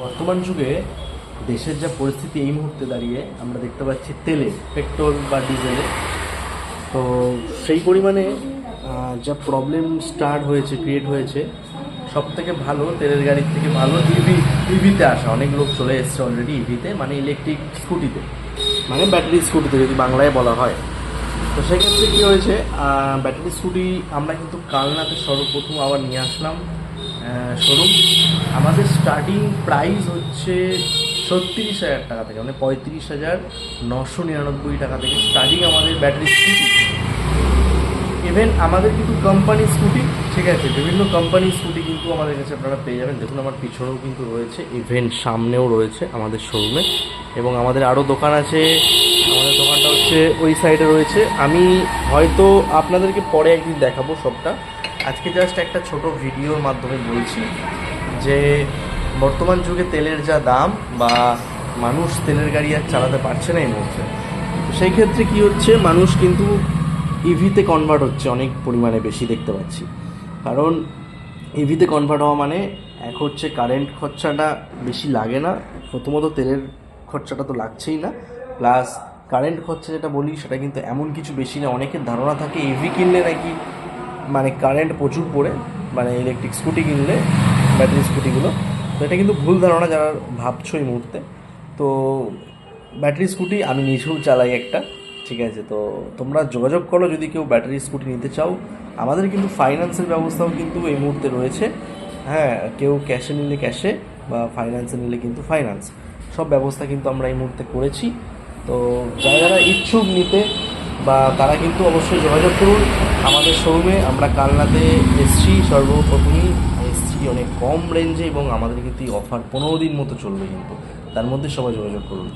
বর্তমান যুগে দেশের যা পরিস্থিতি এই মুহূর্তে দাঁড়িয়ে আমরা দেখতে পাচ্ছি তেলে, পেট্রোল বা ডিজেলে, তো সেই পরিমাণে যা প্রবলেম ক্রিয়েট হয়েছে, সব থেকে ভালো তেলের গাড়ির থেকে ভালো ইভিতে আসা। অনেক লোক চলে এসছে অলরেডি ইভিতে, মানে ইলেকট্রিক স্কুটিতে, মানে ব্যাটারি স্কুটিতে যদি বাংলায় বলা হয়। তো সেক্ষেত্রে কী হয়েছে, ব্যাটারি স্কুটি আমরা কিন্তু কালনাতে সর্বপ্রথম আবার নিয়ে আসলাম শোরুম। আমাদের স্টার্টিং প্রাইস হচ্ছে 36,000 টাকা থেকে, মানে 35,999 টাকা থেকে স্টার্টিং আমাদের ব্যাটারি স্কুটি। ইভেন আমাদের কিন্তু কোম্পানি স্কুটি, ঠিক আছে, বিভিন্ন কোম্পানি স্কুটি কিন্তু আমাদের কাছে আপনারা পেয়ে যাবেন। দেখুন আমার পিছনেও কিন্তু রয়েছে, ইভেন সামনেও রয়েছে আমাদের শোরুমে, এবং আমাদের আরও দোকান আছে। আমাদের দোকানটা হচ্ছে ওই সাইডে রয়েছে। আমি হয়তো আপনাদেরকে পরে একদিন দেখাবো সবটা। আজকে জাস্ট একটা ছোট ভিডিওর মাধ্যমে বলছি যে বর্তমান যুগে তেলের যা দাম, বা মানুষ তেলের গাড়ি আর চালাতে পারছে না এই মুহূর্তে। সেই ক্ষেত্রে কী হচ্ছে, মানুষ কিন্তু ইভিতে কনভার্ট হচ্ছে অনেক পরিমাণে বেশি দেখতে পাচ্ছি। কারণ ইভিতে কনভার্ট হওয়া মানে এক হচ্ছে কারেন্ট খরচাটা বেশি লাগে না, প্রথমত তেলের খরচাটা তো লাগছেই না, প্লাস কারেন্ট খরচা যেটা বলি সেটা কিন্তু এমন কিছু বেশি না। অনেকের ধারণা থাকে ইভি কিনলে নাকি মানে কারেন্ট প্রচুর পড়ে, মানে ইলেকট্রিক স্কুটি কিনলে, ব্যাটারি স্কুটিগুলো। তো এটা কিন্তু ভুল ধারণা যারা ভাবছো এই মুহূর্তে। তো ব্যাটারি স্কুটি আমি নিজেও চালাই একটা, ঠিক আছে। তো তোমরা যোগাযোগ করো যদি কেউ ব্যাটারি স্কুটি নিতে চাও। আমাদের কিন্তু ফাইন্যান্সের ব্যবস্থাও কিন্তু এই মুহূর্তে রয়েছে। হ্যাঁ, কেউ ক্যাশে নিলে ক্যাশে, বা ফাইন্যান্সে নিলে কিন্তু ফাইন্যান্স, সব ব্যবস্থা কিন্তু আমরা এই মুহূর্তে করেছি। তো যারা যারা ইচ্ছুক নিতে, বা তারা কিন্তু অবশ্যই যোগাযোগ করুন আমাদের শোরুমে। আমরা কালনাতে এসছি, সর্বপ্রথমই এসছি অনেক কম রেঞ্জে, এবং আমাদের কিন্তু এই অফার 15 দিন মতো চলবে, কিন্তু তার মধ্যে সবাই যোগাযোগ করুন।